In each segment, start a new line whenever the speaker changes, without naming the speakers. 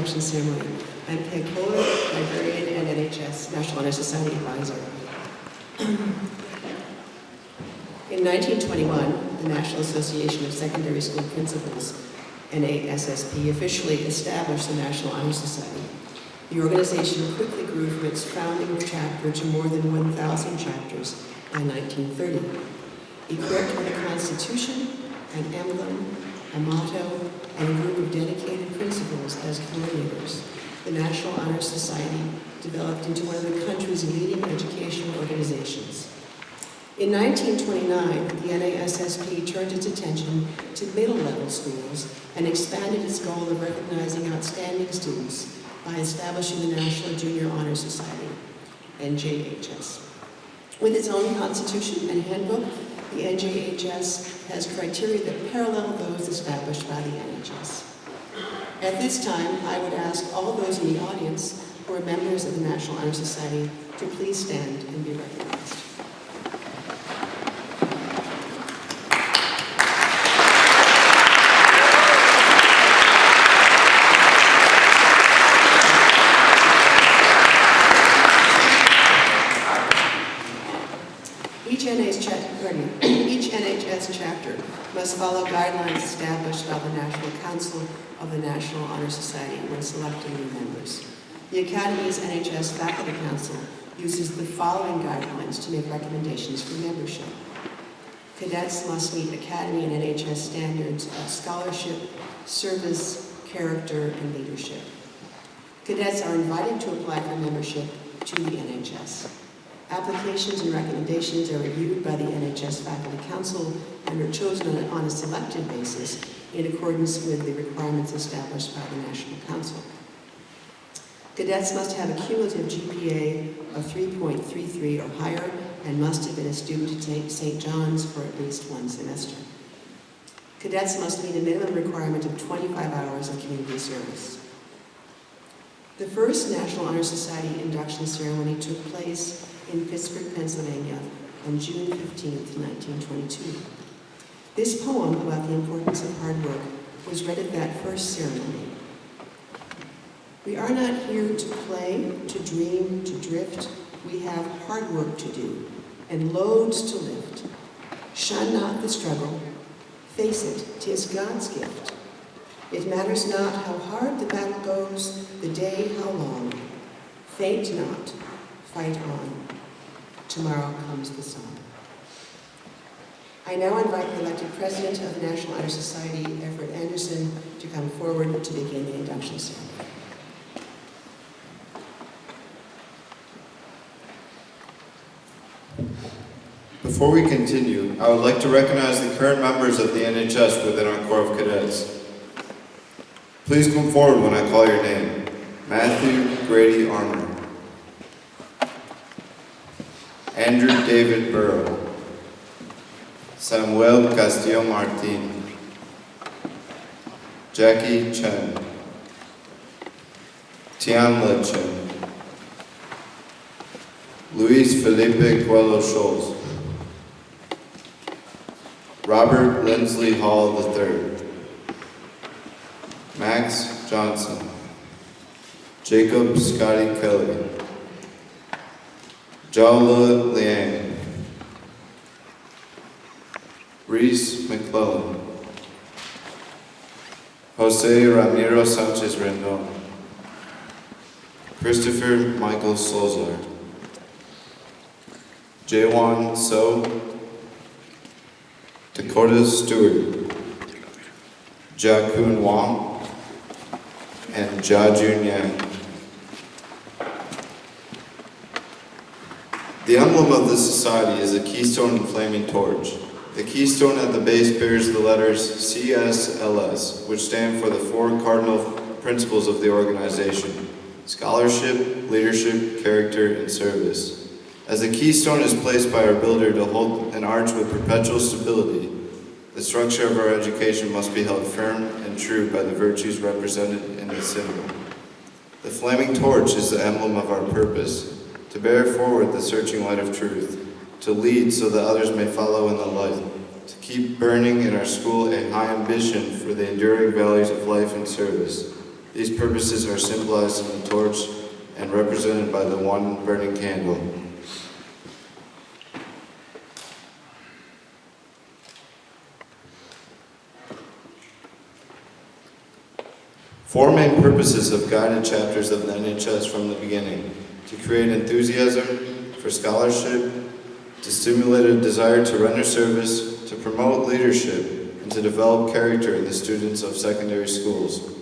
induction ceremony. I'm Peg Kohler, librarian and NHS National Honor Society advisor. In 1921, the National Association of Secondary School Principals, NASSP, officially established the National Honor Society. The organization quickly grew from its founding chapter to more than 1,000 chapters by 1930. Equipped with a constitution, an emblem, a motto, and a group of dedicated principals as coordinators, the National Honor Society developed into one of the country's leading educational organizations. In 1929, the NASSP turned its attention to middle-level schools and expanded its goal of recognizing outstanding students by establishing the National Junior Honor Society, NJHS. With its own constitution and handbook, the NJHS has criteria that parallel those established by the NHS. At this time, I would ask all those in the audience who are members of the National Honor Society to please stand and be recognized. Each NHS chapter must follow guidelines established by the National Council of the National Honor Society when selecting new members. The Academy's NHS Faculty Council uses the following guidelines to make recommendations for membership. Cadets must meet Academy and NHS standards of scholarship, service, character, and leadership. Cadets are invited to apply for membership to the NHS. Applications and recommendations are reviewed by the NHS Faculty Council and are chosen on a selective basis in accordance with the requirements established by the National Council. Cadets must have a cumulative GPA of 3.33 or higher and must have been a student at St. John's for at least one semester. Cadets must meet a minimum requirement of 25 hours of community service. The first National Honor Society induction ceremony took place in Pittsburgh, Pennsylvania on June 15, 1922. This poem about the importance of hard work was read at that first ceremony. We are not here to play, to dream, to drift. We have hard work to do and loads to lift. Shun not the struggle. Face it, 'tis God's gift. It matters not how hard the battle goes, the day how long. Faint not, fight on. Tomorrow comes the sun. I now invite the elected president of the National Honor Society, Everett Anderson, to come forward to begin the induction ceremony.
Before we continue, I would like to recognize the current members of the NHS within our Corps of Cadets. Please come forward when I call your name. Matthew Grady Armour. Andrew David Burrow. Samuel Castillo Martin. Jackie Chen. Tianla Chen. Luis Felipe Coelho Scholz. Robert Lindsley Hall III. Max Johnson. Jacob Scotty Kelly. Jaula Liang. Reese McClellan. Jose Ramiro Sanchez Rendon. Christopher Michael Solzar. Jaewon So. Dakota Stewart. Ja-Kun Wong. And Ja-Jun Yang. The emblem of this society is a keystone and flaming torch. The keystone at the base bears the letters CSLS, which stand for the four cardinal principles of the organization: scholarship, leadership, character, and service. As the keystone is placed by our builder to hold an arch with perpetual stability, the structure of our education must be held firm and true by the virtues represented in the symbol. The flaming torch is the emblem of our purpose: to bear forward the searching light of truth, to lead so that others may follow in the light, to keep burning in our school a high ambition for the enduring values of life and service, These purposes are symbolized in the torch and represented by the one burning candle. Four main purposes have guided chapters of the NHS from the beginning: to create enthusiasm for scholarship, to stimulate a desire to render service, to promote leadership, and to develop character in the students of secondary schools.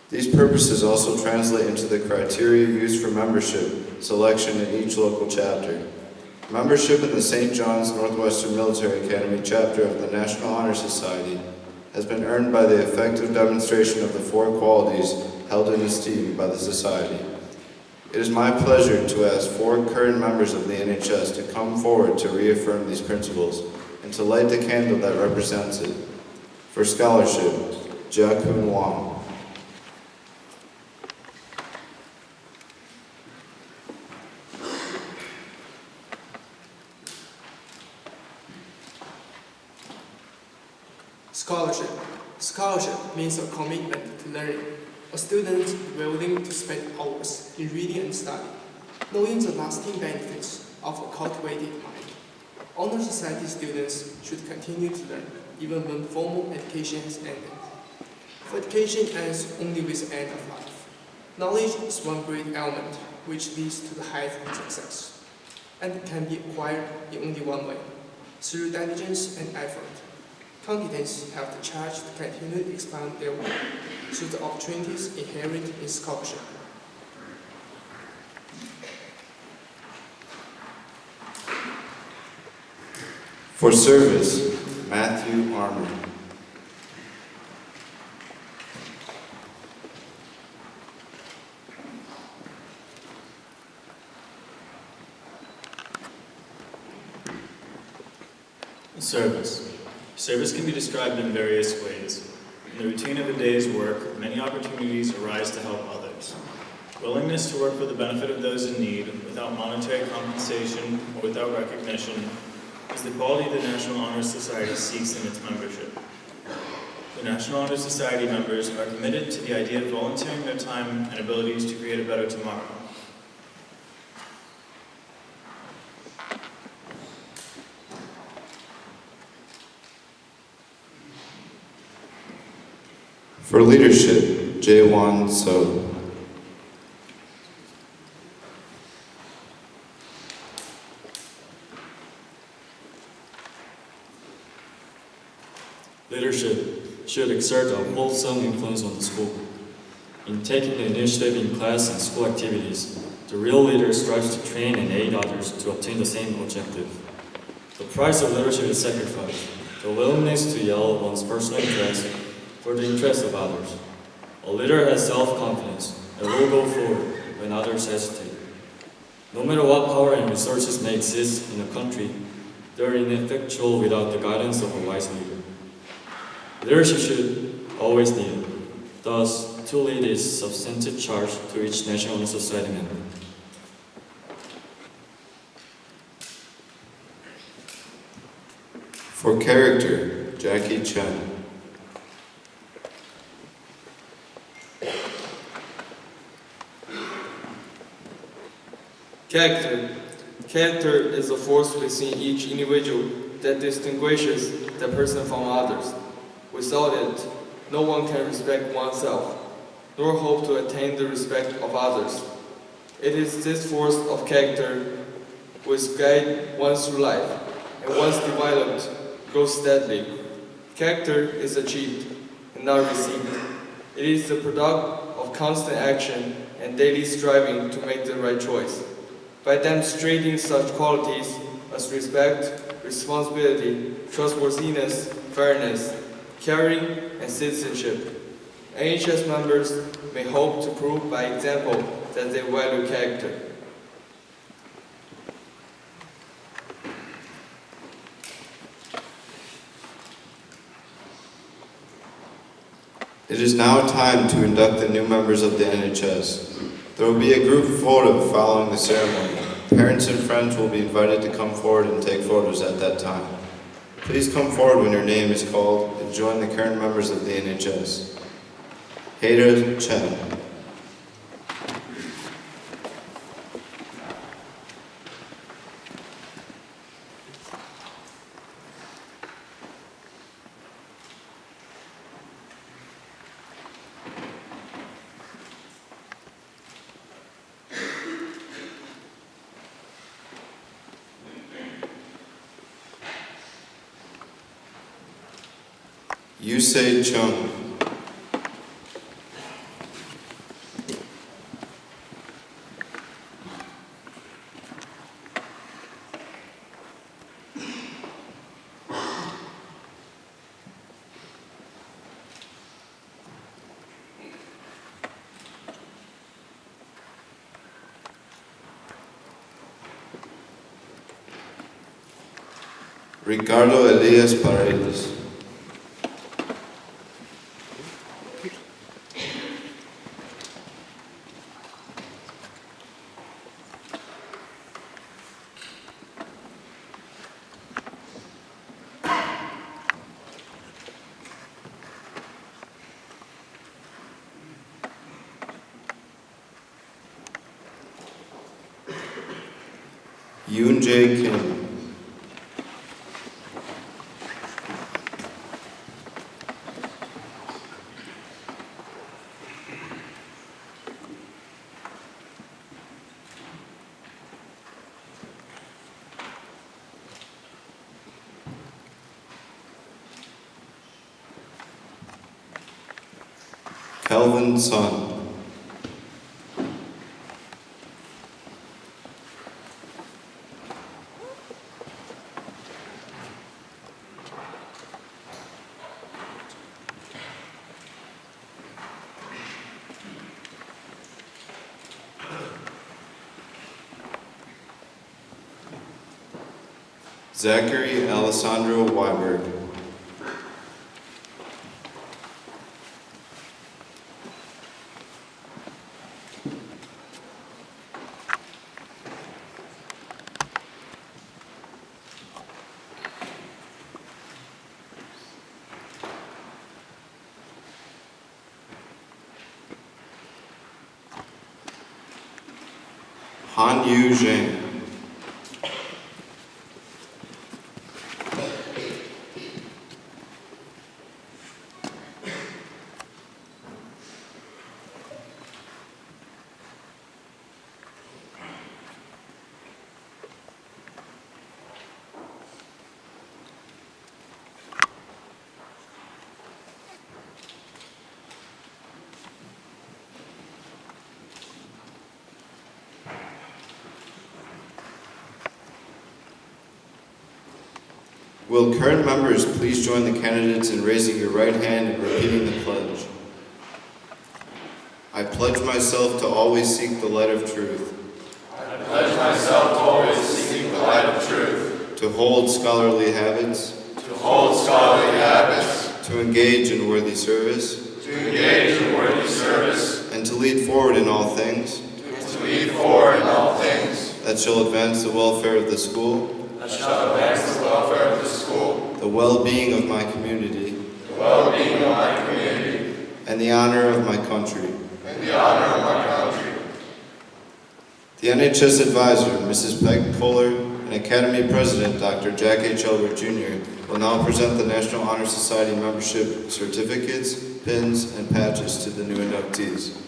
These purposes also translate into the criteria used for membership selection in each local chapter. Membership in the St. John's Northwestern Military Academy chapter of the National Honor Society has been earned by the effective demonstration of the four qualities held in esteem by the Society. It is my pleasure to ask four current members of the NHS to come forward to reaffirm these principles and to light the candle that represents it. For scholarship, Jia Kun Wang.
Scholarship. Scholarship means a commitment to learning. A student willing to spend hours in reading and study, knowing the lasting benefits of a cultivated mind. Honor Society students should continue to learn, even when formal education has ended. For education ends only with the end of life. Knowledge is one great element which leads to the highest success, and can be acquired in only one way, through diligence and effort. Candidates have the charge to continue to expand their work through the opportunities inherent in scholarship.
For service, Matthew Armour.
Service. Service can be described in various ways. In the routine of a day's work, many opportunities arise to help others. Willingness to work for the benefit of those in need, without monetary compensation or without recognition, is the quality the National Honor Society seeks in its membership. The National Honor Society members are committed to the idea of volunteering their time and abilities to create a better tomorrow.
For leadership, Jae-won So.
Leadership should exert a wholesome influence on the school. In taking the initiative in class and school activities, the real leader strives to train and aid others to obtain the same objective. The price of leadership is sacrifice, the willingness to yell one's personal interest for the interest of others. A leader has self-confidence and will go forward when others hesitate. No matter what power and resources may exist in a country, they are ineffectual without the guidance of a wise leader. Leadership should always lead. Thus, to lead is substantive charge to each National Honor Society member.
For character, Jackie Chen.
Character. Character is a force within each individual that distinguishes the person from others. Without it, no one can respect oneself, nor hope to attain the respect of others. It is this force of character which guides one through life, and once developed, grows steadily. Character is achieved and not received. It is the product of constant action and daily striving to make the right choice. By demonstrating such qualities as respect, responsibility, trustworthiness, fairness, caring, and citizenship, NHS members may hope to prove by example that they value character.
It is now time to induct the new members of the NHS. There will be a group photo following the ceremony. Parents and friends will be invited to come forward and take photos at that time. Please come forward when your name is called and join the current members of the NHS. Hader Chen. Yusei Chung. Ricardo Elias Paredes. Yoon Jae Kim. Kelvin Sun. Zachary Alessandro Weiberg. Han Yu Zhang. Will current members please join the candidates in raising your right hand and repeating the pledge? I pledge myself to always seek the light of truth.
I pledge myself to always seek the light of truth.
To hold scholarly habits.
To hold scholarly habits.
To engage in worthy service.
To engage in worthy service.
And to lead forward in all things.
To lead forward in all things.
That shall advance the welfare of the school.
That shall advance the welfare of the school.
The well-being of my community.
The well-being of my community.
And the honor of my country.
And the honor of my country.
The NHS advisor, Mrs. Peg Fuller, and Academy President, Dr. Jack H. Elbert Jr., will now present the National Honor Society membership certificates, pins, and patches to the new inductees.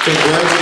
Congratulations.